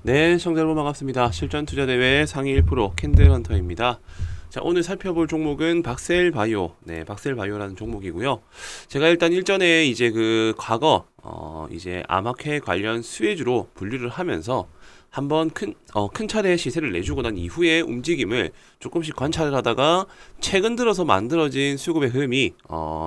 네, 시청자 여러분 반갑습니다. 실전투자대회 상위 1% 캔들헌터입니다. 자, 오늘 살펴볼 종목은 박셀바이오, 네, 박셀바이오라는 종목이고요. 제가 일단 일전에 이제 과거 이제 암학회 관련 수혜주로 분류를 하면서 한번 큰 차례의 시세를 내주고 난 이후의 움직임을 조금씩 관찰을 하다가 최근 들어서 만들어진 수급의 흐름이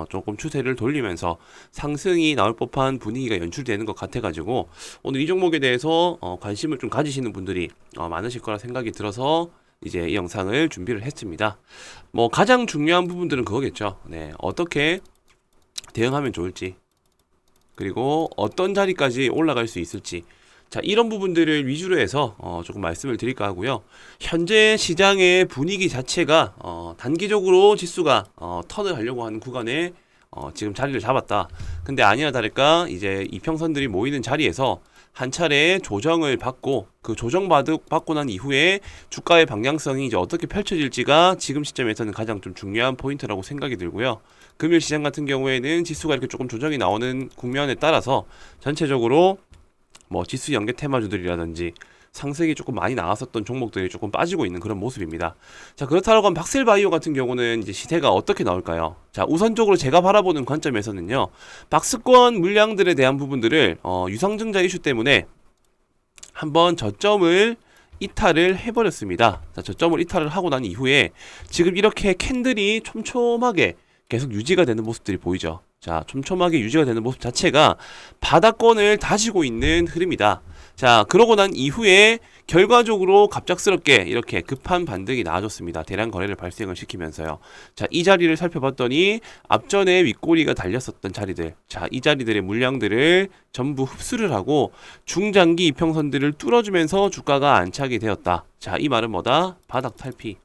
조금 추세를 돌리면서 상승이 나올 법한 분위기가 연출되는 것 같아가지고 오늘 이 종목에 대해서 관심을 좀 가지시는 분들이 많으실 거라 생각이 들어서 이제 이 영상을 준비를 했습니다. 뭐 가장 중요한 부분들은 그거겠죠. 네, 어떻게 대응하면 좋을지, 그리고 어떤 자리까지 올라갈 수 있을지, 자, 이런 부분들을 위주로 해서 조금 말씀을 드릴까 하고요. 현재 시장의 분위기 자체가 단기적으로 지수가 턴을 하려고 하는 구간에 지금 자리를 잡았다. 근데 아니나 다를까 이제 이평선들이 모이는 자리에서 한 차례 조정을 받고 그 받고 난 이후에 주가의 방향성이 이제 어떻게 펼쳐질지가 지금 시점에서는 가장 좀 중요한 포인트라고 생각이 들고요. 금일 시장 같은 경우에는 지수가 이렇게 조금 조정이 나오는 국면에 따라서 전체적으로 뭐 지수 연계 테마주들이라든지 상승이 조금 많이 나왔었던 종목들이 조금 빠지고 있는 그런 모습입니다. 자, 그렇다고 하면 박셀바이오 같은 경우는 이제 시세가 어떻게 나올까요? 자, 우선적으로 제가 바라보는 관점에서는요, 박스권 물량들에 대한 부분들을 유상증자 이슈 때문에 한번 저점을 이탈을 해버렸습니다. 자, 저점을 이탈을 하고 난 이후에 지금 이렇게 캔들이 촘촘하게 계속 유지가 되는 모습들이 보이죠. 자, 촘촘하게 유지가 되는 모습 자체가 바닥권을 다지고 있는 흐름이다. 자, 그러고 난 이후에 결과적으로 갑작스럽게 이렇게 급한 반등이 나와줬습니다. 대량 거래를 발생을 시키면서요. 자, 이 자리를 살펴봤더니 앞전에 윗꼬리가 달렸었던 자리들, 자, 이 자리들의 물량들을 전부 흡수를 하고 중장기 이평선들을 뚫어주면서 주가가 안착이 되었다. 자, 이 말은 뭐다? 바닥 탈피.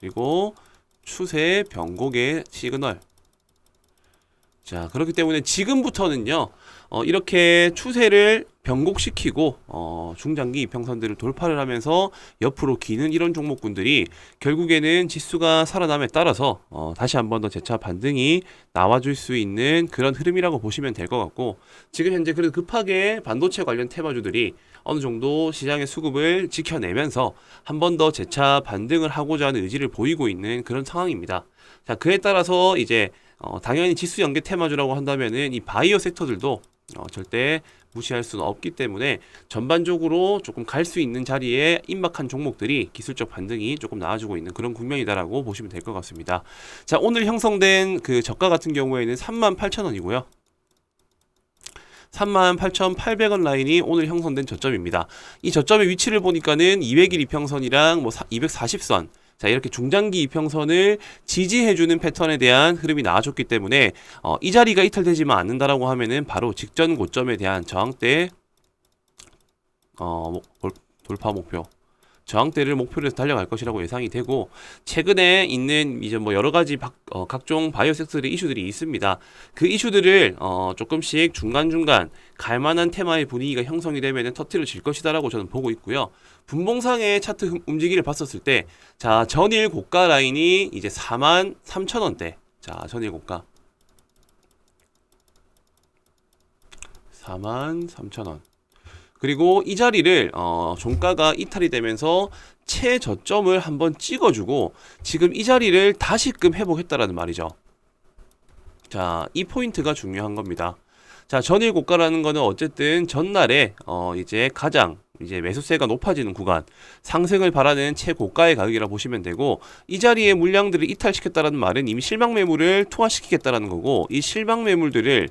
그리고 추세 변곡의 시그널. 자, 그렇기 때문에 지금부터는요, 이렇게 추세를 변곡시키고 중장기 이평선들을 돌파를 하면서 옆으로 기는 이런 종목군들이 결국에는 지수가 살아남에 따라서 다시 한 번 더 재차 반등이 나와줄 수 있는 그런 흐름이라고 보시면 될 것 같고, 지금 현재 그래도 급하게 반도체 관련 테마주들이 어느 정도 시장의 수급을 지켜내면서 한 번 더 재차 반등을 하고자 하는 의지를 보이고 있는 그런 상황입니다. 자, 그에 따라서 이제 당연히 지수 연계 테마주라고 한다면은 이 바이오 섹터들도 절대 무시할 수는 없기 때문에 전반적으로 조금 갈 수 있는 자리에 임박한 종목들이 기술적 반등이 조금 나와주고 있는 그런 국면이다라고 보시면 될 것 같습니다. 자, 오늘 형성된 그 저가 같은 경우에는 38,000원이고요. 38,800원 라인이 오늘 형성된 저점입니다. 이 저점의 위치를 보니까는 200일 이평선이랑 뭐 240선, 자, 이렇게 중장기 이평선을 지지해주는 패턴에 대한 흐름이 나와줬기 때문에 이 자리가 이탈되지만 않는다라고 하면은 바로 직전 고점에 대한 저항대 돌파 목표, 저항대를 목표로 해서 달려갈 것이라고 예상이 되고, 최근에 있는 이제 뭐 여러 가지 각종 바이오 섹터의 이슈들이 있습니다. 그 이슈들을 조금씩 중간중간 갈만한 테마의 분위기가 형성이 되면은 터트려질 것이다라고 저는 보고 있고요. 분봉상의 차트 움직이를 봤었을 때, 자, 전일 고가 라인이 이제 43,000원대. 자, 전일 고가 43,000원. 그리고 이 자리를 종가가 이탈이 되면서 최저점을 한번 찍어주고 지금 이 자리를 다시금 회복했다라는 말이죠. 자, 이 포인트가 중요한 겁니다. 자, 전일 고가라는 거는 어쨌든 전날에 이제 가장 이제 매수세가 높아지는 구간, 상승을 바라는 최고가의 가격이라 보시면 되고, 이 자리에 물량들을 이탈시켰다라는 말은 이미 실망 매물을 투하시키겠다라는 거고, 이 실망 매물들을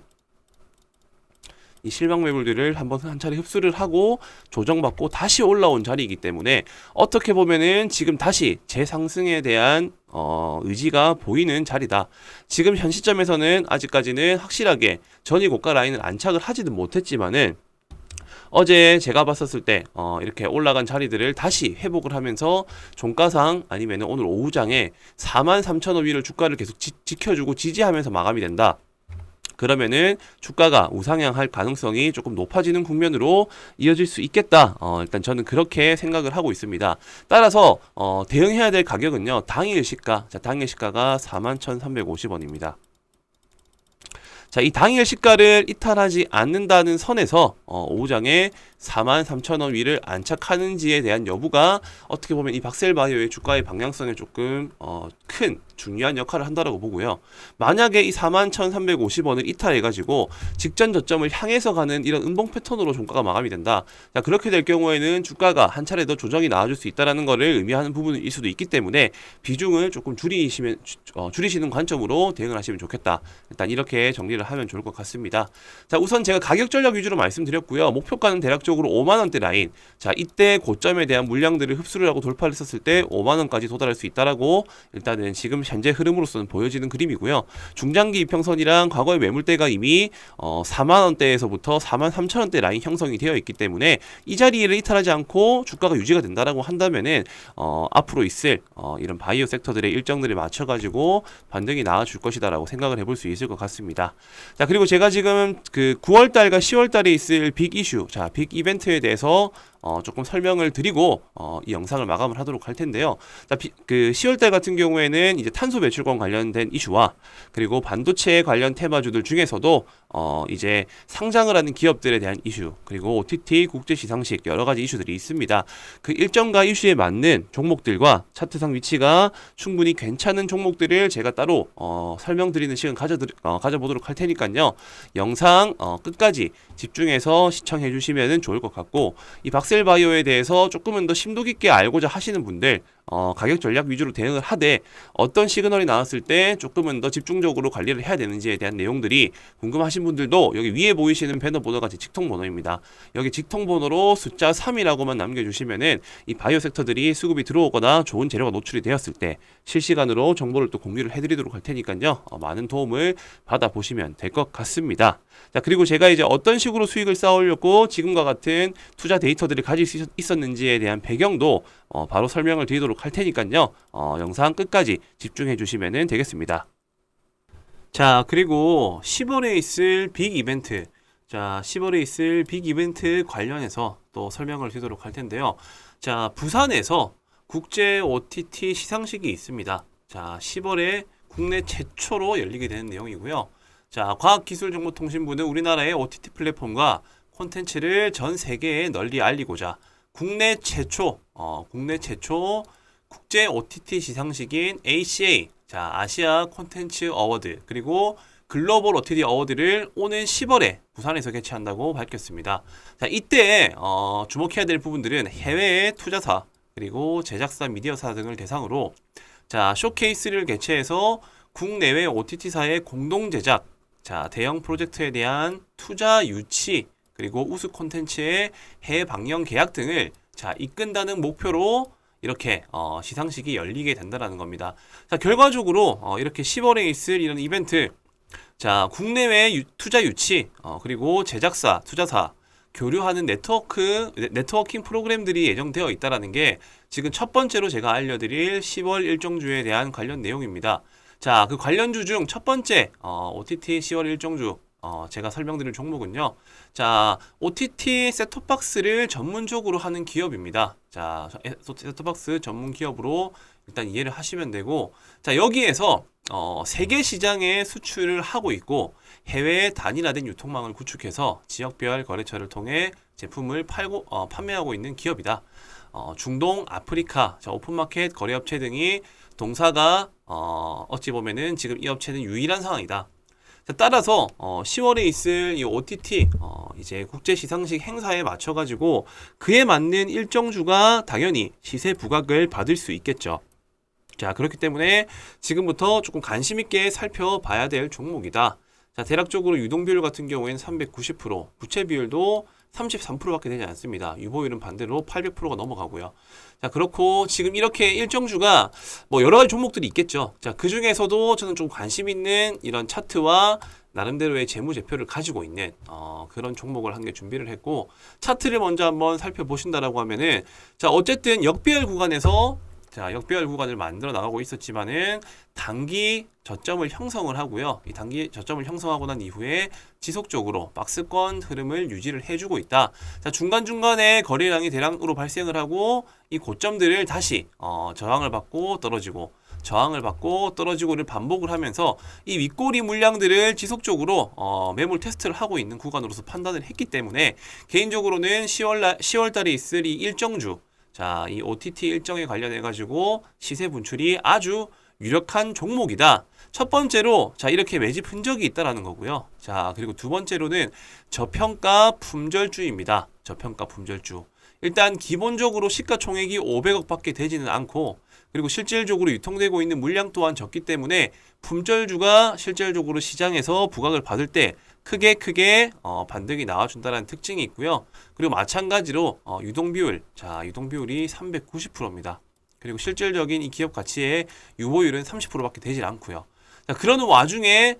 한번 한 차례 흡수를 하고 조정받고 다시 올라온 자리이기 때문에 어떻게 보면은 지금 다시 재상승에 대한 의지가 보이는 자리다. 지금 현 시점에서는 아직까지는 확실하게 전일 고가 라인을 안착을 하지는 못했지만은 어제 제가 봤었을 때 이렇게 올라간 자리들을 다시 회복을 하면서 종가상 아니면은 오늘 오후장에 43,000원 위를 주가를 계속 지켜주고 지지하면서 마감이 된다. 그러면은 주가가 우상향할 가능성이 조금 높아지는 국면으로 이어질 수 있겠다. 일단 저는 그렇게 생각을 하고 있습니다. 따라서 대응해야 될 가격은요, 당일 시가. 자, 당일 시가가 41,350원입니다. 자, 이 당일 시가를 이탈하지 않는다는 선에서 오후장에 43,000원 위를 안착하는지에 대한 여부가 어떻게 보면 이 박셀바이오의 주가의 방향성에 조금 큰 중요한 역할을 한다라고 보고요. 만약에 이 41,350원을 이탈해가지고 직전 저점을 향해서 가는 이런 음봉 패턴으로 종가가 마감이 된다. 자, 그렇게 될 경우에는 주가가 한 차례 더 조정이 나와줄 수 있다라는 것을 의미하는 부분일 수도 있기 때문에 비중을 조금 줄이시는 관점으로 대응을 하시면 좋겠다. 일단 이렇게 정리를 하면 좋을 것 같습니다. 자, 우선 제가 가격 전략 위주로 말씀드렸고요. 목표가는 대략적으로 5만원대 라인. 자, 이때 고점에 대한 물량들을 흡수를 하고 돌파를 했었을 때 5만원까지 도달할 수 있다라고 일단은 지금 현재 흐름으로서는 보여지는 그림이고요. 중장기 이평선이랑 과거의 매물대가 이미 4만원대에서부터 43,000원대 라인 형성이 되어 있기 때문에 이 자리를 이탈하지 않고 주가가 유지가 된다라고 한다면은 앞으로 있을 이런 바이오 섹터들의 일정들을 맞춰가지고 반등이 나와줄 것이다라고 생각을 해볼 수 있을 것 같습니다. 자, 그리고 제가 지금 그 9월달과 10월달에 있을 빅 이슈, 자, 빅 이벤트에 대해서 조금 설명을 드리고 이 영상을 마감을 하도록 할 텐데요. 자, 그 10월달 같은 경우에는 이제 탄소 배출권 관련된 이슈와 그리고 반도체 관련 테마주들 중에서도 이제 상장을 하는 기업들에 대한 이슈, 그리고 OTT 국제 시상식 여러 가지 이슈들이 있습니다. 그 일정과 이슈에 맞는 종목들과 차트상 위치가 충분히 괜찮은 종목들을 제가 따로 설명드리는 시간 가져보도록 할 테니까요. 영상 끝까지 집중해서 시청해 주시면 좋을 것 같고, 이 박셀바이오에 대해서 조금은 더 심도 깊게 알고자 하시는 분들 가격 전략 위주로 대응을 하되 어떤 시그널이 나왔을 때 조금은 더 집중적으로 관리를 해야 되는지에 대한 내용들이 궁금하신 분들도 여기 위에 보이시는 배너 번호가 제 직통 번호입니다. 여기 직통 번호로 숫자 3이라고만 남겨주시면은 이 바이오 섹터들이 수급이 들어오거나 좋은 재료가 노출이 되었을 때 실시간으로 정보를 또 공유를 해드리도록 할 테니까요. 많은 도움을 받아보시면 될 것 같습니다. 자, 그리고 제가 이제 어떤 식으로 수익을 쌓으려고 지금과 같은 투자 데이터들을 가질 수 있었는지에 대한 배경도 바로 설명을 드리도록 할 테니까요. 영상 끝까지 집중해 주시면 되겠습니다. 자, 그리고 10월에 있을 빅 이벤트, 자, 10월에 있을 빅 이벤트 관련해서 또 설명을 드리도록 할 텐데요. 자, 부산에서 국제 OTT 시상식이 있습니다. 자, 10월에 국내 최초로 열리게 되는 내용이고요. 자, 과학기술정보통신부는 우리나라의 OTT 플랫폼과 콘텐츠를 전 세계에 널리 알리고자 국내 최초 국제 OTT 시상식인 ACA, 자, 아시아 콘텐츠 어워드, 그리고 글로벌 OTT 어워드를 오는 10월에 부산에서 개최한다고 밝혔습니다. 자, 이때 주목해야 될 부분들은 해외의 투자사, 그리고 제작사, 미디어사 등을 대상으로 자, 쇼케이스를 개최해서 국내외 OTT사의 공동 제작, 자, 대형 프로젝트에 대한 투자 유치, 그리고 우수 콘텐츠의 해외 방영 계약 등을 자, 이끈다는 목표로 이렇게 시상식이 열리게 된다는 겁니다. 자, 결과적으로 이렇게 10월에 있을 이런 이벤트, 자, 국내외 투자 유치, 그리고 제작사, 투자사, 교류하는 네트워킹 프로그램들이 예정되어 있다는 게 지금 첫 번째로 제가 알려드릴 10월 일정주에 대한 관련 내용입니다. 자, 그 관련주 중 첫 번째 OTT 10월 일정주 제가 설명드릴 종목은요. 자, OTT 셋톱박스를 전문적으로 하는 기업입니다. 자, 셋톱박스 전문 기업으로 일단 이해를 하시면 되고, 자, 여기에서 세계 시장에 수출을 하고 있고 해외 단일화된 유통망을 구축해서 지역별 거래처를 통해 제품을 판매하고 있는 기업이다. 중동, 아프리카, 자, 오픈마켓 거래업체 등이 동사가 어찌 보면은 지금 이 업체는 유일한 상황이다. 자, 따라서 10월에 있을 이 OTT 이제 국제 시상식 행사에 맞춰 가지고 그에 맞는 일정주가 당연히 시세 부각을 받을 수 있겠죠. 자, 그렇기 때문에 지금부터 조금 관심 있게 살펴봐야 될 종목이다. 자, 대략적으로 유동 비율 같은 경우에는 390%, 부채 비율도 33%밖에 되지 않습니다. 유보율은 반대로 800%가 넘어가고요. 자, 그렇고 지금 이렇게 일정주가 뭐 여러 가지 종목들이 있겠죠. 자, 그 중에서도 저는 좀 관심 있는 이런 차트와 나름대로의 재무제표를 가지고 있는 그런 종목을 한 개 준비를 했고, 차트를 먼저 한번 살펴보신다라고 하면은, 자, 어쨌든 역배열 구간에서 자, 역배열 구간을 만들어 나가고 있었지만은 단기 저점을 형성을 하고요. 이 단기 저점을 형성하고 난 이후에 지속적으로 박스권 흐름을 유지를 해주고 있다. 자, 중간중간에 거래량이 대량으로 발생을 하고 이 고점들을 다시 저항을 받고 떨어지고, 저항을 받고 떨어지고를 반복을 하면서 이 윗꼬리 물량들을 지속적으로 매물 테스트를 하고 있는 구간으로서 판단을 했기 때문에 개인적으로는 10월 달에 있을 이 일정주, 자, 이 OTT 일정에 관련해 가지고 시세 분출이 아주 유력한 종목이다. 첫 번째로 자, 이렇게 매집 흔적이 있다라는 거고요. 자, 그리고 두 번째로는 저평가 품절주입니다. 저평가 품절주. 일단 기본적으로 시가총액이 500억 밖에 되지는 않고, 그리고 실질적으로 유통되고 있는 물량 또한 적기 때문에 품절주가 실질적으로 시장에서 부각을 받을 때 크게 반등이 나와준다는 특징이 있고요. 그리고 마찬가지로 유동비율, 자, 유동비율이 390%입니다. 그리고 실질적인 이 기업 가치의 유보율은 30%밖에 되질 않고요. 자, 그러는 와중에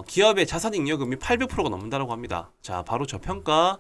기업의 자산잉여금이 800%가 넘는다고 합니다. 자, 바로 저평가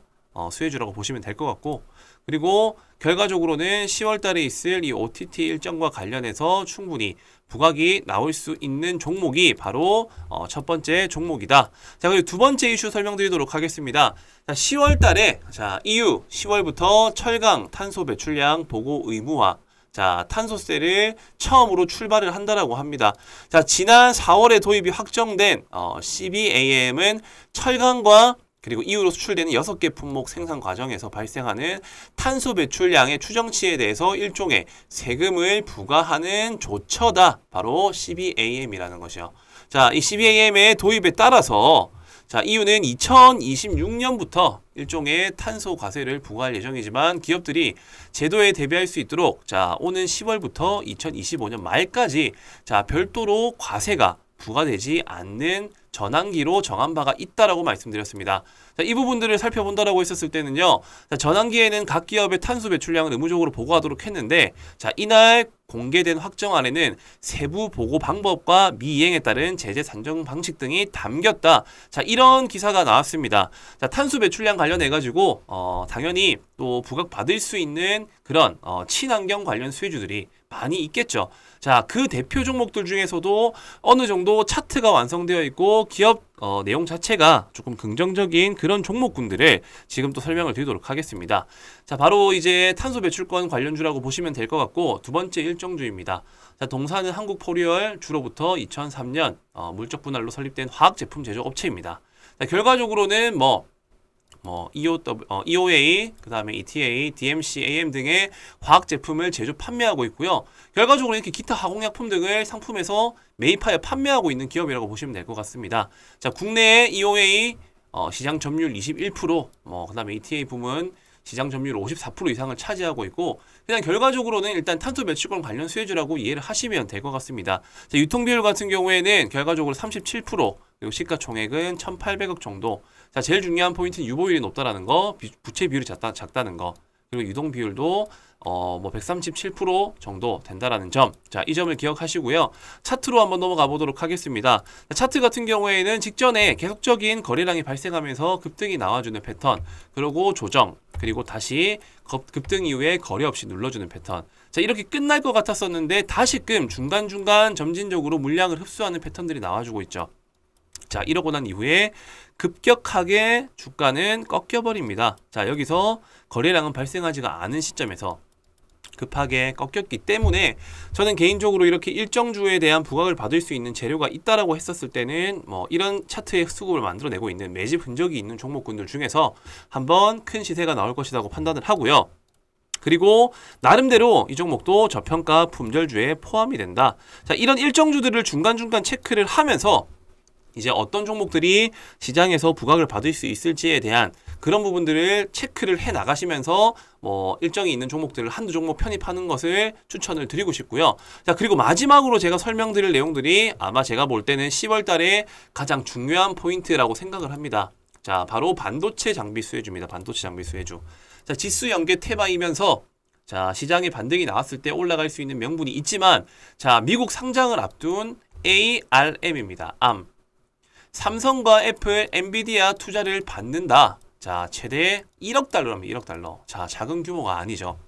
수혜주라고 보시면 될 것 같고, 그리고 결과적으로는 10월 달에 있을 이 OTT 일정과 관련해서 충분히 부각이 나올 수 있는 종목이 바로 첫 번째 종목이다. 자, 그리고 두 번째 이슈 설명드리도록 하겠습니다. 자, 10월 달에 자, EU 10월부터 철강 탄소 배출량 보고 의무화, 자, 탄소세를 처음으로 출발을 한다라고 합니다. 자, 지난 4월에 도입이 확정된 CBAM은 철강과 그리고 이후로 수출되는 6개 품목 생산 과정에서 발생하는 탄소 배출량의 추정치에 대해서 일종의 세금을 부과하는 조처다. 바로 CBAM이라는 것이요. 자, 이 CBAM의 도입에 따라서 자, EU는 2026년부터 일종의 탄소 과세를 부과할 예정이지만 기업들이 제도에 대비할 수 있도록 자, 오는 10월부터 2025년 말까지 자, 별도로 과세가 부과되지 않는 전환기로 정한 바가 있다라고 말씀드렸습니다. 자, 이 부분들을 살펴본다라고 했었을 때는요. 자, 전환기에는 각 기업의 탄소 배출량을 의무적으로 보고하도록 했는데 자, 이날 공개된 확정안에는 세부 보고 방법과 미이행에 따른 제재 산정 방식 등이 담겼다. 자, 이런 기사가 나왔습니다. 자, 탄소 배출량 관련해 가지고 당연히 또 부각받을 수 있는 그런 친환경 관련 수혜주들이 많이 있겠죠. 자, 그 대표 종목들 중에서도 어느 정도 차트가 완성되어 있고 기업 내용 자체가 조금 긍정적인 그런 종목군들을 지금 또 설명을 드리도록 하겠습니다. 자, 바로 이제 탄소 배출권 관련주라고 보시면 될 것 같고, 두 번째 일정주입니다. 자, 동사는 한국포리얼 주로부터 2003년 물적 분할로 설립된 화학 제품 제조 업체입니다. 자, 결과적으로는 EOA, 그 다음에 ETA, DMC, AM 등의 화학 제품을 제조 판매하고 있고요. 결과적으로 이렇게 기타 화공약품 등을 상품에서 매입하여 판매하고 있는 기업이라고 보시면 될 것 같습니다. 자, 국내에 EOA 시장 점유율 21%, 그 다음에 ETA 부문 시장 점유율 54% 이상을 차지하고 있고, 그냥 결과적으로는 일단 탄소 배출권 관련 수혜주라고 이해를 하시면 될 것 같습니다. 자, 유통비율 같은 경우에는 결과적으로 37%, 그리고 시가총액은 1,800억 정도. 자, 제일 중요한 포인트는 유보율이 높다라는 거, 부채 비율이 작다는 거, 그리고 유동 비율도 137% 정도 된다라는 점. 자, 이 점을 기억하시고요. 차트로 한번 넘어가 보도록 하겠습니다. 자, 차트 같은 경우에는 직전에 계속적인 거래량이 발생하면서 급등이 나와주는 패턴, 그리고 조정, 그리고 다시 급등 이후에 거래 없이 눌러주는 패턴. 자, 이렇게 끝날 것 같았었는데 다시금 중간중간 점진적으로 물량을 흡수하는 패턴들이 나와주고 있죠. 자, 이러고 난 이후에 급격하게 주가는 꺾여버립니다. 자, 여기서 거래량은 발생하지가 않은 시점에서 급하게 꺾였기 때문에 저는 개인적으로 이렇게 일정주에 대한 부각을 받을 수 있는 재료가 있다라고 했었을 때는 이런 차트의 수급을 만들어내고 있는 매집 흔적이 있는 종목군들 중에서 한번 큰 시세가 나올 것이라고 판단을 하고요. 그리고 나름대로 이 종목도 저평가 품절주에 포함이 된다. 자, 이런 일정주들을 중간중간 체크를 하면서 이제 어떤 종목들이 시장에서 부각을 받을 수 있을지에 대한 그런 부분들을 체크를 해 나가시면서 일정이 있는 종목들을 한두 종목 편입하는 것을 추천을 드리고 싶고요. 자, 그리고 마지막으로 제가 설명드릴 내용들이 아마 제가 볼 때는 10월 달에 가장 중요한 포인트라고 생각을 합니다. 자, 바로 반도체 장비 수혜주입니다. 반도체 장비 수혜주. 자, 지수 연계 테마이면서 자, 시장에 반등이 나왔을 때 올라갈 수 있는 명분이 있지만 자, 미국 상장을 앞둔 ARM입니다. ARM. 삼성과 애플, 엔비디아 투자를 받는다. 자, 최대 1억 달러랍니다. 1억 달러. 자, 작은 규모가 아니죠.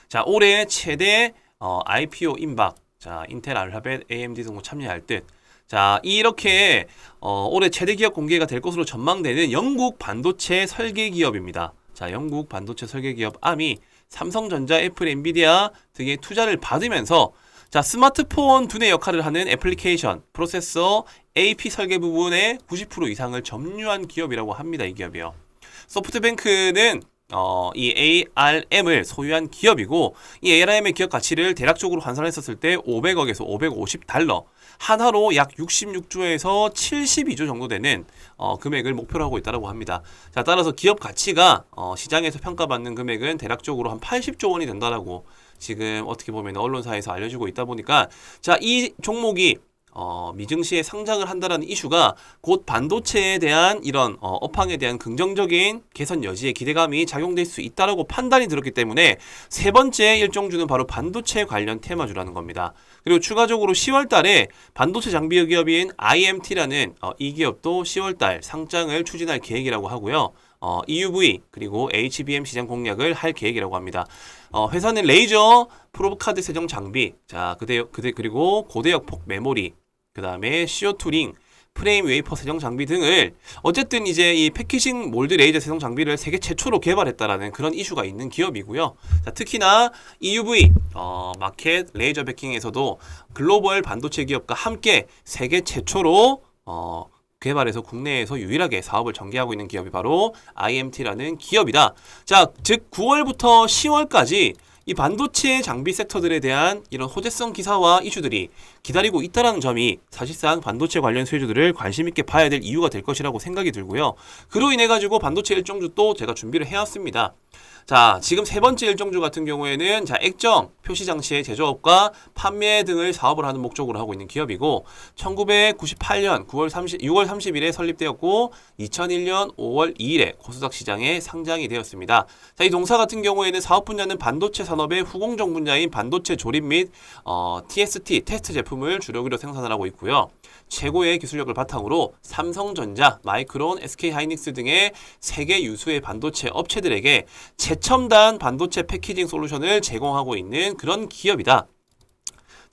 자, 올해 최대 IPO 임박. 자, 인텔, 알파벳, AMD 등도 참여할 듯. 자, 이렇게 올해 최대 기업 공개가 될 것으로 전망되는 영국 반도체 설계 기업입니다. 자, 영국 반도체 설계 기업 ARM이 삼성전자, 애플, 엔비디아 등의 투자를 받으면서 자, 스마트폰 두뇌 역할을 하는 애플리케이션, 프로세서, AP 설계 부분의 90% 이상을 점유한 기업이라고 합니다. 이 기업이요. 소프트뱅크는 이 ARM을 소유한 기업이고, 이 ARM의 기업 가치를 대략적으로 환산했었을 때 500억에서 550달러, 한화로 약 66조에서 72조 정도 되는 금액을 목표로 하고 있다고 합니다. 자, 따라서 기업 가치가 시장에서 평가받는 금액은 대략적으로 한 80조 원이 된다라고 지금 어떻게 보면 언론사에서 알려지고 있다 보니까, 자, 이 종목이 미증시에 상장을 한다라는 이슈가 곧 반도체에 대한 이런 업황에 대한 긍정적인 개선 여지에 기대감이 작용될 수 있다라고 판단이 들었기 때문에 세 번째 일정주는 바로 반도체 관련 테마주라는 겁니다. 그리고 추가적으로 10월 달에 반도체 장비 기업인 IMT라는 이 기업도 10월 달 상장을 추진할 계획이라고 하고요. EUV 그리고 HBM 시장 공략을 할 계획이라고 합니다. 회사는 레이저 프로브 카드 세정 장비, 자, 그리고 고대역 폭 메모리, 그 다음에 CO2 링, 프레임 웨이퍼 세정 장비 등을 어쨌든 이제 이 패키징 몰드 레이저 세정 장비를 세계 최초로 개발했다라는 그런 이슈가 있는 기업이고요. 자, 특히나 EUV 마켓 레이저 베킹에서도 글로벌 반도체 기업과 함께 세계 최초로 개발해서 국내에서 유일하게 사업을 전개하고 있는 기업이 바로 IMT라는 기업이다. 자, 즉 9월부터 10월까지 이 반도체 장비 섹터들에 대한 이런 호재성 기사와 이슈들이 기다리고 있다는 점이 사실상 반도체 관련 수혜주들을 관심 있게 봐야 될 이유가 될 것이라고 생각이 들고요. 그로 인해 가지고 반도체 일정주 또 제가 준비를 해왔습니다. 자, 지금 세 번째 일정주 같은 경우에는 자, 액정, 표시장치의 제조업과 판매 등을 사업을 하는 목적으로 하고 있는 기업이고, 1998년 6월 30일에 설립되었고 2001년 5월 2일에 코스닥 시장에 상장이 되었습니다. 자, 이 동사 같은 경우에는 사업 분야는 반도체 산업의 후공정 분야인 반도체 조립 및 TST 테스트 제품을 주력으로 생산을 하고 있고요. 최고의 기술력을 바탕으로 삼성전자, 마이크론, SK하이닉스 등의 세계 유수의 반도체 업체들에게 최첨단 반도체 패키징 솔루션을 제공하고 있는 그런 기업이다.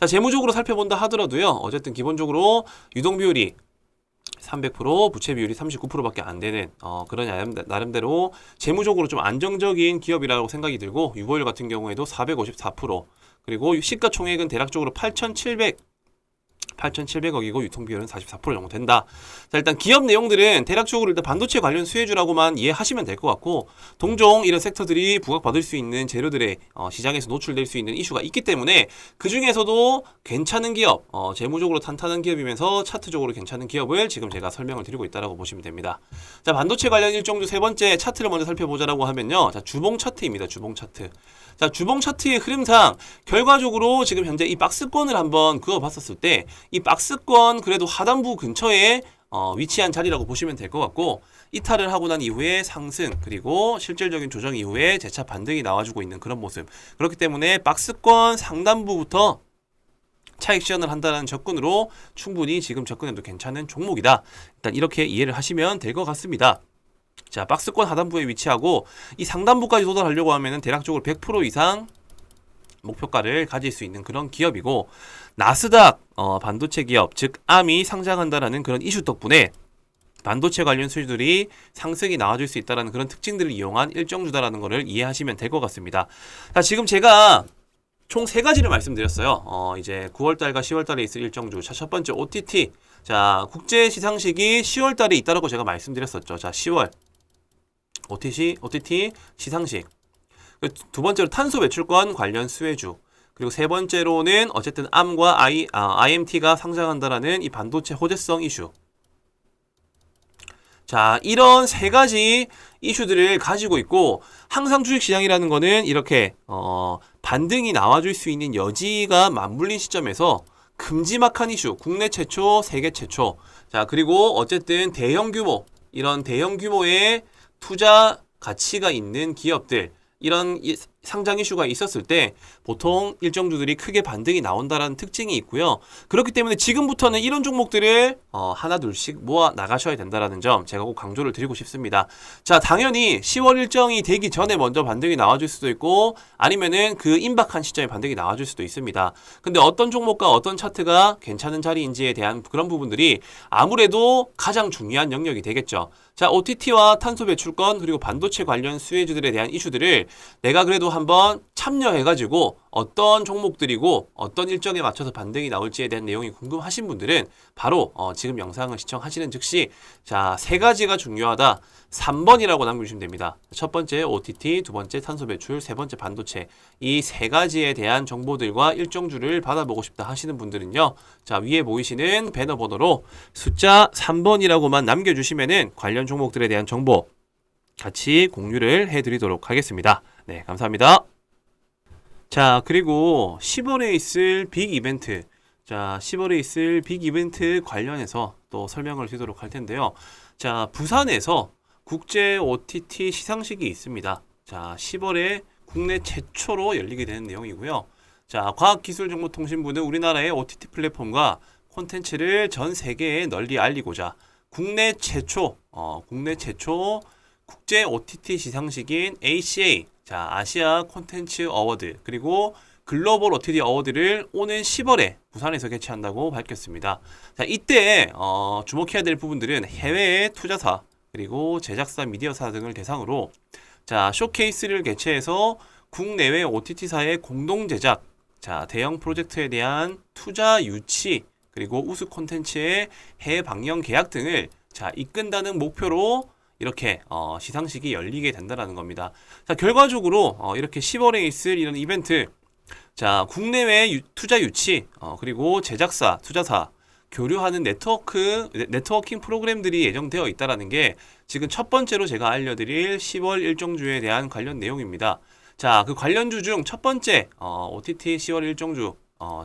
자, 재무적으로 살펴본다 하더라도요, 어쨌든 기본적으로 유동 비율이 300%, 부채 비율이 39%밖에 안 되는 그런 나름대로 재무적으로 좀 안정적인 기업이라고 생각이 들고, 유보율 같은 경우에도 454%, 그리고 시가총액은 대략적으로 8,700억이고 유통비율은 44% 정도 된다. 자, 일단 기업 내용들은 대략적으로 일단 반도체 관련 수혜주라고만 이해하시면 될 것 같고, 동종 이런 섹터들이 부각받을 수 있는 재료들의 시장에서 노출될 수 있는 이슈가 있기 때문에 그 중에서도 괜찮은 기업, 재무적으로 탄탄한 기업이면서 차트적으로 괜찮은 기업을 지금 제가 설명을 드리고 있다고 보시면 됩니다. 자, 반도체 관련 일정주 세 번째 차트를 먼저 살펴보자라고 하면요. 자, 주봉 차트입니다. 주봉 차트. 자, 주봉 차트의 흐름상 결과적으로 지금 현재 이 박스권을 한번 그어봤었을 때 이 박스권 그래도 하단부 근처에 위치한 자리라고 보시면 될 것 같고, 이탈을 하고 난 이후에 상승, 그리고 실질적인 조정 이후에 재차 반등이 나와주고 있는 그런 모습. 그렇기 때문에 박스권 상단부부터 차익 실현을 한다는 접근으로 충분히 지금 접근해도 괜찮은 종목이다. 일단 이렇게 이해를 하시면 될 것 같습니다. 자, 박스권 하단부에 위치하고 이 상단부까지 도달하려고 하면은 대략적으로 100% 이상 목표가를 가질 수 있는 그런 기업이고, 나스닥 반도체 기업, 즉 암이 상장한다라는 그런 이슈 덕분에 반도체 관련 수주들이 상승이 나와줄 수 있다는 그런 특징들을 이용한 일정주다라는 것을 이해하시면 될 것 같습니다. 자, 지금 제가 총 세 가지를 말씀드렸어요. 이제 9월달과 10월달에 있을 일정주. 자, 첫 번째 OTT. 자, 국제 시상식이 10월달에 있다라고 제가 말씀드렸었죠. 자, 10월 OTT 시상식. 두 번째로 탄소 배출권 관련 수혜주. 그리고 세 번째로는 어쨌든 암과 IMT가 상장한다라는 이 반도체 호재성 이슈. 자, 이런 세 가지 이슈들을 가지고 있고, 항상 주식시장이라는 거는 이렇게 반등이 나와줄 수 있는 여지가 맞물린 시점에서 큼지막한 이슈, 국내 최초, 세계 최초. 자, 그리고 어쨌든 대형 규모, 이런 대형 규모의 투자 가치가 있는 기업들, 이런 상장 이슈가 있었을 때 보통 일정주들이 크게 반등이 나온다라는 특징이 있고요. 그렇기 때문에 지금부터는 이런 종목들을 하나 둘씩 모아 나가셔야 된다라는 점 제가 꼭 강조를 드리고 싶습니다. 자, 당연히 10월 일정이 되기 전에 먼저 반등이 나와줄 수도 있고, 아니면은 그 임박한 시점에 반등이 나와줄 수도 있습니다. 근데 어떤 종목과 어떤 차트가 괜찮은 자리인지에 대한 그런 부분들이 아무래도 가장 중요한 영역이 되겠죠. 자, OTT와 탄소 배출권 그리고 반도체 관련 수혜주들에 대한 이슈들을 내가 그래도 한번 참여해가지고 어떤 종목들이고 어떤 일정에 맞춰서 반등이 나올지에 대한 내용이 궁금하신 분들은 바로 지금 영상을 시청하시는 즉시 자, 세 가지가 중요하다. 3번이라고 남겨주시면 됩니다. 첫 번째 OTT, 두 번째 탄소 배출, 세 번째 반도체. 이 세 가지에 대한 정보들과 일정주를 받아보고 싶다 하시는 분들은요. 자, 위에 보이시는 배너 번호로 숫자 3번이라고만 남겨주시면은 관련 종목들에 대한 정보 같이 공유를 해드리도록 하겠습니다. 네, 감사합니다. 자, 그리고 10월에 있을 빅 이벤트. 자, 10월에 있을 빅 이벤트 관련해서 또 설명을 드리도록 할 텐데요. 자, 부산에서 국제 OTT 시상식이 있습니다. 자, 10월에 국내 최초로 열리게 되는 내용이고요. 자, 과학기술정보통신부는 우리나라의 OTT 플랫폼과 콘텐츠를 전 세계에 널리 알리고자 국내 최초 국제 OTT 시상식인 ACA, 자, 아시아 콘텐츠 어워드, 그리고 글로벌 OTT 어워드를 오는 10월에 부산에서 개최한다고 밝혔습니다. 자, 이때 주목해야 될 부분들은 해외의 투자사, 그리고 제작사, 미디어사 등을 대상으로 자, 쇼케이스를 개최해서 국내외 OTT사의 공동 제작, 자, 대형 프로젝트에 대한 투자 유치, 그리고 우수 콘텐츠의 해외 방영 계약 등을 자, 이끈다는 목표로 이렇게 시상식이 열리게 된다는 겁니다. 자, 결과적으로 이렇게 10월에 있을 이런 이벤트, 자, 국내외 투자 유치, 그리고 제작사, 투자사, 교류하는 네트워킹 프로그램들이 예정되어 있다는 게 지금 첫 번째로 제가 알려드릴 10월 일정주에 대한 관련 내용입니다. 자, 그 관련주 중 첫 번째 OTT 10월 일정주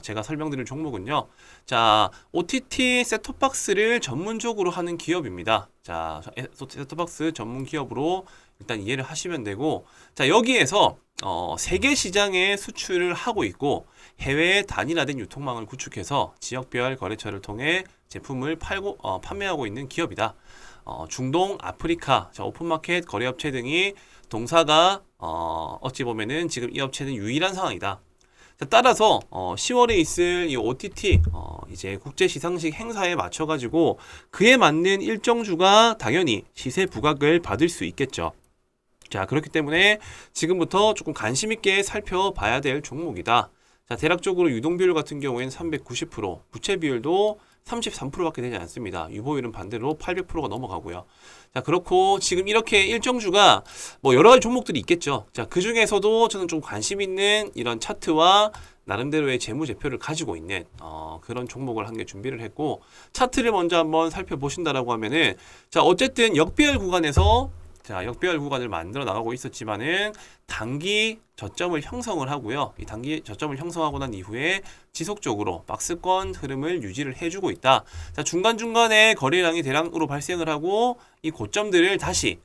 제가 설명드릴 종목은요. 자, OTT 셋톱박스를 전문적으로 하는 기업입니다. 자, 셋톱박스 전문 기업으로 일단 이해를 하시면 되고, 자, 여기에서 세계 시장에 수출을 하고 있고 해외에 단일화된 유통망을 구축해서 지역별 거래처를 통해 제품을 판매하고 있는 기업이다. 중동, 아프리카, 자, 오픈마켓 거래업체 등이 동사가 어찌 보면은 지금 이 업체는 유일한 상황이다. 자, 따라서 10월에 있을 이 OTT 이제 국제 시상식 행사에 맞춰 가지고 그에 맞는 일정주가 당연히 시세 부각을 받을 수 있겠죠. 자, 그렇기 때문에 지금부터 조금 관심 있게 살펴봐야 될 종목이다. 자, 대략적으로 유동비율 같은 경우에는 390%, 부채 비율도 33%밖에 되지 않습니다. 유보율은 반대로 800%가 넘어가고요. 자, 그렇고 지금 이렇게 일정주가 뭐 여러 가지 종목들이 있겠죠. 자, 그 중에서도 저는 좀 관심 있는 이런 차트와 나름대로의 재무제표를 가지고 있는 그런 종목을 한 개 준비를 했고, 차트를 먼저 한번 살펴보신다라고 하면은, 자, 어쨌든 역배열 구간에서 자, 역배열 구간을 만들어 나가고 있었지만은 단기 저점을 형성을 하고요. 이 단기 저점을 형성하고 난 이후에 지속적으로 박스권 흐름을 유지를 해주고 있다. 자, 중간중간에 거래량이 대량으로 발생을 하고 이 고점들을 다시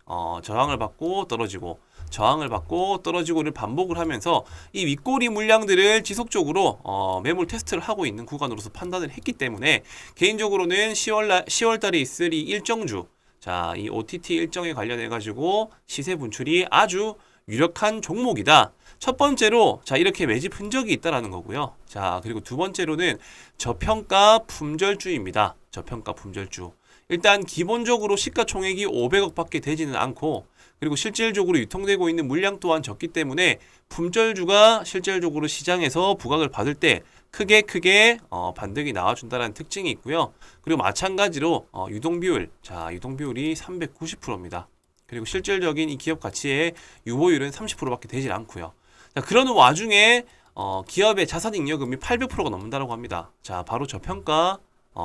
저항을 받고 떨어지고 저항을 받고 떨어지고를 반복을 하면서 이 윗꼬리 물량들을 지속적으로 매물 테스트를 하고 있는 구간으로서 판단을 했기 때문에 개인적으로는 10월 달에 있을 이 일정주, 자, 이 OTT 일정에 관련해 가지고 시세 분출이 아주 유력한 종목이다. 첫 번째로 자, 이렇게 매집 흔적이 있다라는 거고요. 자, 그리고 두 번째로는 저평가 품절주입니다. 저평가 품절주. 일단 기본적으로 시가총액이 500억밖에 되지는 않고, 그리고 실질적으로 유통되고 있는 물량 또한 적기 때문에 품절주가 실질적으로 시장에서 부각을 받을 때 크게 반등이 나와준다는 특징이 있고요. 그리고 마찬가지로 유동비율, 자, 유동비율이 390%입니다. 그리고 실질적인 이 기업 가치의 유보율은 30%밖에 되질 않고요. 자, 그러는 와중에 기업의 자산잉여금이 800%가 넘는다고 합니다. 자, 바로 저평가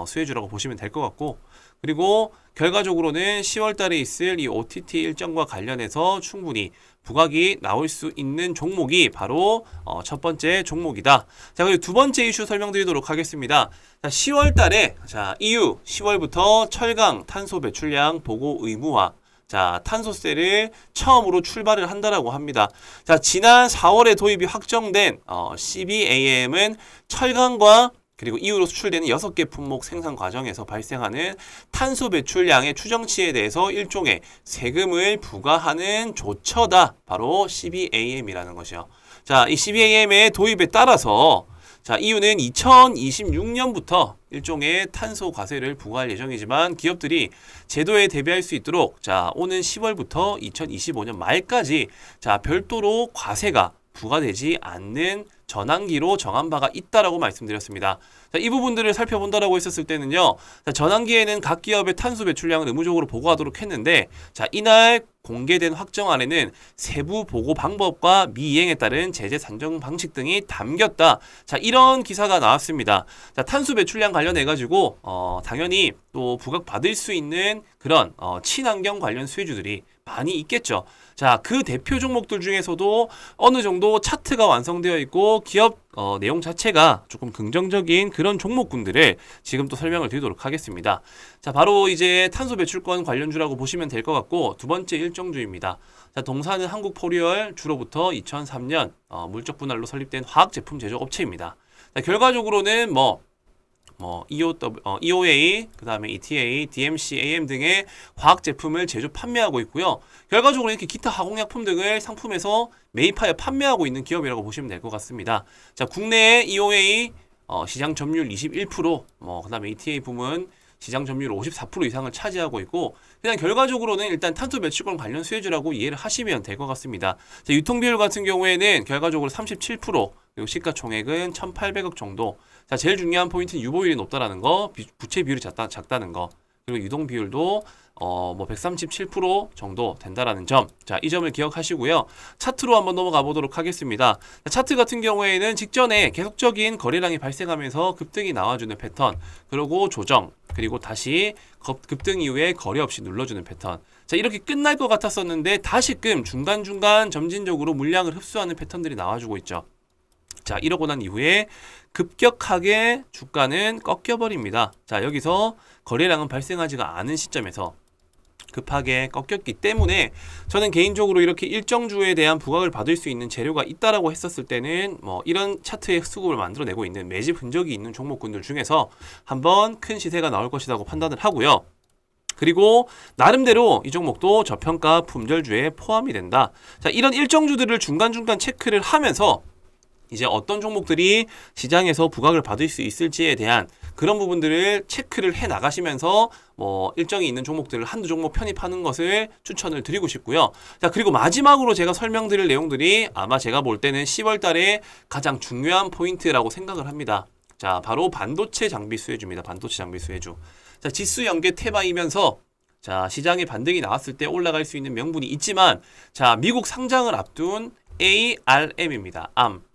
수혜주라고 보시면 될 것 같고, 그리고 결과적으로는 10월 달에 있을 이 OTT 일정과 관련해서 충분히 부각이 나올 수 있는 종목이 바로 첫 번째 종목이다. 자, 그리고 두 번째 이슈 설명드리도록 하겠습니다. 자, 10월 달에 자, EU 10월부터 철강 탄소 배출량 보고 의무화, 자, 탄소세를 처음으로 출발을 한다라고 합니다. 자, 지난 4월에 도입이 확정된 CBAM은 철강과 그리고 이후로 수출되는 6개 품목 생산 과정에서 발생하는 탄소 배출량의 추정치에 대해서 일종의 세금을 부과하는 조처다. 바로 CBAM이라는 것이요. 자, 이 CBAM의 도입에 따라서 자, EU는 2026년부터 일종의 탄소 과세를 부과할 예정이지만 기업들이 제도에 대비할 수 있도록 자, 오는 10월부터 2025년 말까지 자, 별도로 과세가 부과되지 않는 전환기로 정한 바가 있다라고 말씀드렸습니다. 자, 이 부분들을 살펴본다라고 했었을 때는요. 자, 전환기에는 각 기업의 탄소 배출량을 의무적으로 보고하도록 했는데 자, 이날 공개된 확정안에는 세부 보고 방법과 미이행에 따른 제재 산정 방식 등이 담겼다. 자, 이런 기사가 나왔습니다. 자, 탄소 배출량 관련해 가지고 당연히 또 부각받을 수 있는 그런 친환경 관련 수혜주들이 많이 있겠죠. 자, 그 대표 종목들 중에서도 어느 정도 차트가 완성되어 있고 기업 내용 자체가 조금 긍정적인 그런 종목군들을 지금 또 설명을 드리도록 하겠습니다. 자, 바로 이제 탄소 배출권 관련주라고 보시면 될 것 같고 두 번째 일정주입니다. 자, 동사는 한국포리얼 주로부터 2003년 물적 분할로 설립된 화학 제품 제조 업체입니다. 자, 결과적으로는 EOA, 그 다음에 ETA, DMC, AM 등의 화학 제품을 제조 판매하고 있고요. 결과적으로 이렇게 기타 화공약품 등을 상품에서 매입하여 판매하고 있는 기업이라고 보시면 될 것 같습니다. 자, 국내에 EOA 시장 점유율 21%, 그 다음에 ETA 부문 시장 점유율 54% 이상을 차지하고 있고, 그냥 결과적으로는 일단 탄소 배출권 관련 수혜주라고 이해를 하시면 될 것 같습니다. 자, 유통 비율 같은 경우에는 결과적으로 37%, 그리고 시가총액은 1,800억 정도. 자, 제일 중요한 포인트는 유보율이 높다라는 거, 부채 비율이 작다는 거, 그리고 유동 비율도 137% 정도 된다라는 점. 자, 이 점을 기억하시고요. 차트로 한번 넘어가 보도록 하겠습니다. 자, 차트 같은 경우에는 직전에 계속적인 거래량이 발생하면서 급등이 나와주는 패턴, 그리고 조정, 그리고 다시 급등 이후에 거래 없이 눌러주는 패턴. 자, 이렇게 끝날 것 같았었는데 다시금 중간중간 점진적으로 물량을 흡수하는 패턴들이 나와주고 있죠. 자, 이러고 난 이후에 급격하게 주가는 꺾여버립니다. 자, 여기서 거래량은 발생하지가 않은 시점에서 급하게 꺾였기 때문에 저는 개인적으로 이렇게 일정주에 대한 부각을 받을 수 있는 재료가 있다라고 했었을 때는 이런 차트의 수급을 만들어내고 있는 매집 흔적이 있는 종목군들 중에서 한번 큰 시세가 나올 것이라고 판단을 하고요. 그리고 나름대로 이 종목도 저평가 품절주에 포함이 된다. 자, 이런 일정주들을 중간중간 체크를 하면서 이제 어떤 종목들이 시장에서 부각을 받을 수 있을지에 대한 그런 부분들을 체크를 해 나가시면서 일정이 있는 종목들을 한두 종목 편입하는 것을 추천을 드리고 싶고요. 자, 그리고 마지막으로 제가 설명드릴 내용들이 아마 제가 볼 때는 10월 달에 가장 중요한 포인트라고 생각을 합니다. 자, 바로 반도체 장비 수혜주입니다. 반도체 장비 수혜주. 자, 지수 연계 테마이면서 자, 시장에 반등이 나왔을 때 올라갈 수 있는 명분이 있지만 자, 미국 상장을 앞둔 ARM입니다. ARM.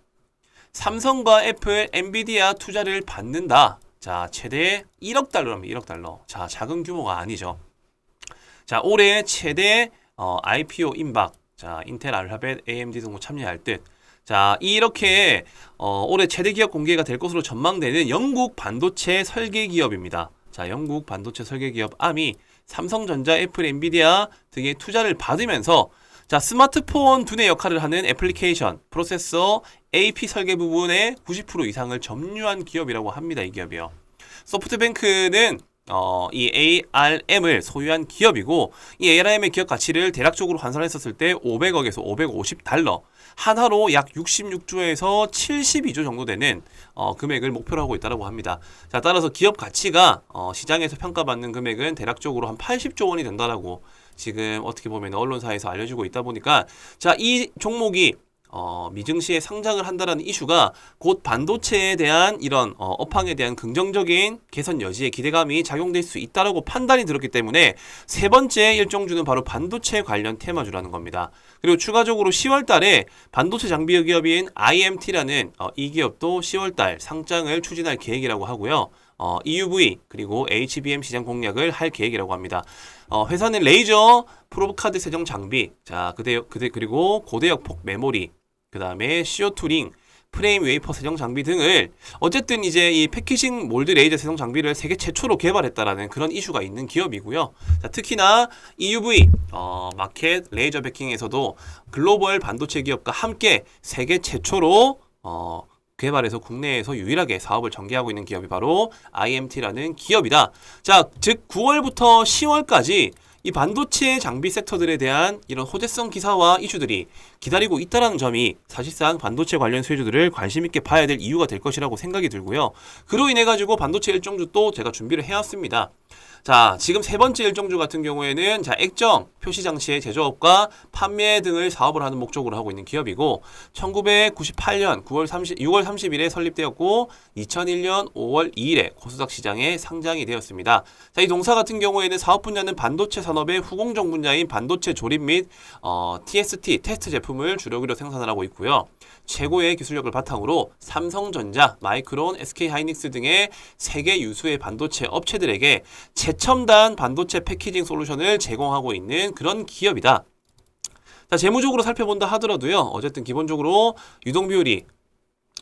삼성과 애플, 엔비디아 투자를 받는다. 자, 최대 1억 달러랍니다. 1억 달러. 자, 작은 규모가 아니죠. 자, 올해 최대 IPO 임박. 자, 인텔, 알파벳, AMD 등도 참여할 듯. 자, 이렇게 올해 최대 기업 공개가 될 것으로 전망되는 영국 반도체 설계 기업입니다. 자, 영국 반도체 설계 기업 ARM이 삼성전자, 애플, 엔비디아 등의 투자를 받으면서 자, 스마트폰 두뇌 역할을 하는 애플리케이션, 프로세서, AP 설계 부분의 90% 이상을 점유한 기업이라고 합니다. 이 기업이요. 소프트뱅크는 이 ARM을 소유한 기업이고 이 ARM의 기업 가치를 대략적으로 환산했었을 때 500억에서 550달러, 한화로 약 66조에서 72조 정도 되는 금액을 목표로 하고 있다고 합니다. 자, 따라서 기업 가치가 시장에서 평가받는 금액은 대략적으로 한 80조 원이 된다라고 지금 어떻게 보면 언론사에서 알려지고 있다 보니까 자, 이 종목이 미증시에 상장을 한다라는 이슈가 곧 반도체에 대한 이런 업황에 대한 긍정적인 개선 여지에 기대감이 작용될 수 있다라고 판단이 들었기 때문에 세 번째 일정주는 바로 반도체 관련 테마주라는 겁니다. 그리고 추가적으로 10월 달에 반도체 장비 기업인 IMT라는 이 기업도 10월 달 상장을 추진할 계획이라고 하고요. EUV 그리고 HBM 시장 공략을 할 계획이라고 합니다. 회사는 레이저 프로브카드 세정 장비, 자, 그리고 고대역 폭 메모리, 그 다음에 CO2 링, 프레임 웨이퍼 세정 장비 등을 어쨌든 이제 이 패키징 몰드 레이저 세정 장비를 세계 최초로 개발했다라는 그런 이슈가 있는 기업이고요. 자, 특히나 EUV 마켓 레이저 베킹에서도 글로벌 반도체 기업과 함께 세계 최초로 개발해서 국내에서 유일하게 사업을 전개하고 있는 기업이 바로 IMT라는 기업이다. 자, 즉 9월부터 10월까지 이 반도체 장비 섹터들에 대한 이런 호재성 기사와 이슈들이 기다리고 있다는 점이 사실상 반도체 관련 수혜주들을 관심 있게 봐야 될 이유가 될 것이라고 생각이 들고요. 그로 인해 가지고 반도체 일정주 또 제가 준비를 해왔습니다. 자, 지금 세 번째 일정주 같은 경우에는 자, 액정, 표시 장치의 제조업과 판매 등을 사업을 하는 목적으로 하고 있는 기업이고 1998년 6월 30일에 설립되었고 2001년 5월 2일에 코스닥 시장에 상장이 되었습니다. 자, 이 동사 같은 경우에는 사업 분야는 반도체 산업의 후공정 분야인 반도체 조립 및 TST, 테스트 제품을 주력으로 생산을 하고 있고요. 최고의 기술력을 바탕으로 삼성전자, 마이크론, SK하이닉스 등의 세계 유수의 반도체 업체들에게 최첨단 반도체 패키징 솔루션을 제공하고 있는 그런 기업이다. 자, 재무적으로 살펴본다 하더라도요. 어쨌든 기본적으로 유동 비율이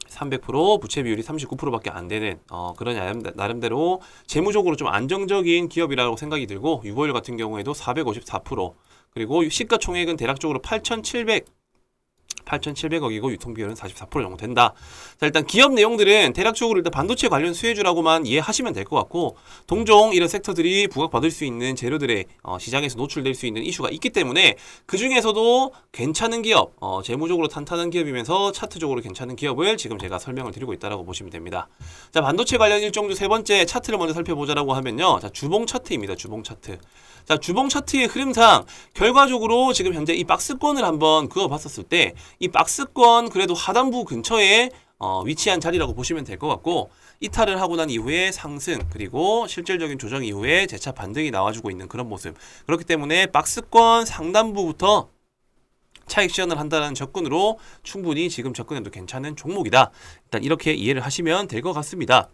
300%, 부채 비율이 39%밖에 안 되는 그런 나름대로 재무적으로 좀 안정적인 기업이라고 생각이 들고 유보율 같은 경우에도 454%, 그리고 시가총액은 대략적으로 8,700억이고 유통비율은 44% 정도 된다. 자, 일단 기업 내용들은 대략적으로 일단 반도체 관련 수혜주라고만 이해하시면 될 것 같고, 동종 이런 섹터들이 부각받을 수 있는 재료들의 시장에서 노출될 수 있는 이슈가 있기 때문에 그 중에서도 괜찮은 기업, 재무적으로 탄탄한 기업이면서 차트적으로 괜찮은 기업을 지금 제가 설명을 드리고 있다라고 보시면 됩니다. 자, 반도체 관련 일정주 세 번째 차트를 먼저 살펴보자라고 하면요. 자, 주봉 차트입니다. 주봉 차트. 자, 주봉 차트의 흐름상 결과적으로 지금 현재 이 박스권을 한번 그어봤었을 때 이 박스권 그래도 하단부 근처에 위치한 자리라고 보시면 될 것 같고, 이탈을 하고 난 이후에 상승, 그리고 실질적인 조정 이후에 재차 반등이 나와주고 있는 그런 모습. 그렇기 때문에 박스권 상단부부터 차익 실현을 한다는 접근으로 충분히 지금 접근해도 괜찮은 종목이다. 일단 이렇게 이해를 하시면 될 것 같습니다.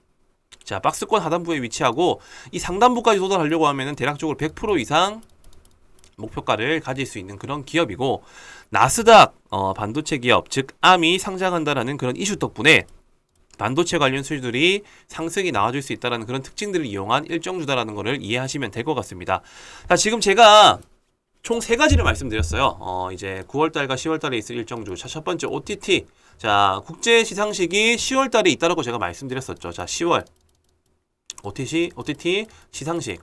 자, 박스권 하단부에 위치하고 이 상단부까지 도달하려고 하면은 대략적으로 100% 이상 목표가를 가질 수 있는 그런 기업이고, 나스닥 반도체 기업, 즉 암이 상장한다라는 그런 이슈 덕분에 반도체 관련 수주들이 상승이 나와줄 수 있다는 그런 특징들을 이용한 일정주다라는 것을 이해하시면 될 것 같습니다. 자, 지금 제가 총 세 가지를 말씀드렸어요. 이제 9월달과 10월달에 있을 일정주. 자, 첫 번째 OTT. 자, 국제 시상식이 10월달에 있다라고 제가 말씀드렸었죠. 자, 10월 OTT 시상식.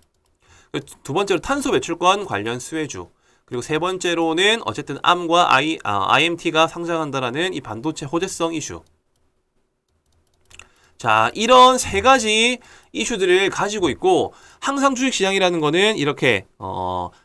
두 번째로 탄소 배출권 관련 수혜주. 그리고 세 번째로는 어쨌든 암과 IMT가 상장한다라는 이 반도체 호재성 이슈. 자, 이런 세 가지 이슈들을 가지고 있고, 항상 주식시장이라는 거는 이렇게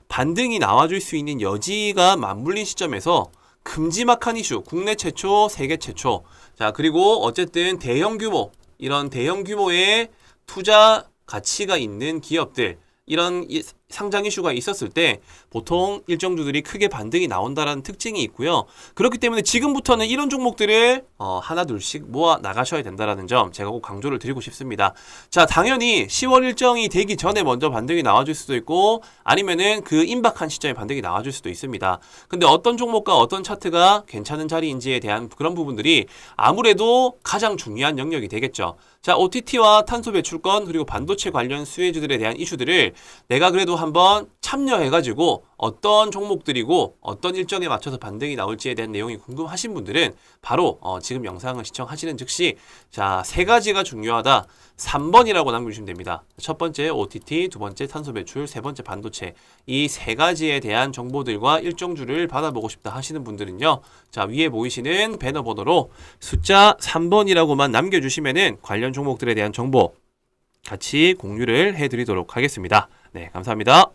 반등이 나와줄 수 있는 여지가 맞물린 시점에서 큼지막한 이슈, 국내 최초, 세계 최초. 자, 그리고 어쨌든 대형 규모, 이런 대형 규모의 투자 가치가 있는 기업들, 이런 상장 이슈가 있었을 때 보통 일정주들이 크게 반등이 나온다라는 특징이 있고요. 그렇기 때문에 지금부터는 이런 종목들을 하나 둘씩 모아 나가셔야 된다라는 점 제가 꼭 강조를 드리고 싶습니다. 자, 당연히 10월 일정이 되기 전에 먼저 반등이 나와줄 수도 있고, 아니면은 그 임박한 시점에 반등이 나와줄 수도 있습니다. 근데 어떤 종목과 어떤 차트가 괜찮은 자리인지에 대한 그런 부분들이 아무래도 가장 중요한 영역이 되겠죠. 자, OTT와 탄소 배출권 그리고 반도체 관련 수혜주들에 대한 이슈들을 내가 그래도 한번 참여해가지고 어떤 종목들이고 어떤 일정에 맞춰서 반등이 나올지에 대한 내용이 궁금하신 분들은 바로 지금 영상을 시청하시는 즉시 자, 세 가지가 중요하다. 3번이라고 남겨주시면 됩니다. 첫 번째 OTT, 두 번째 탄소 배출, 세 번째 반도체. 이 세 가지에 대한 정보들과 일정주를 받아보고 싶다 하시는 분들은요. 자, 위에 보이시는 배너 번호로 숫자 3번이라고만 남겨주시면은 관련 종목들에 대한 정보 같이 공유를 해드리도록 하겠습니다. 네, 감사합니다.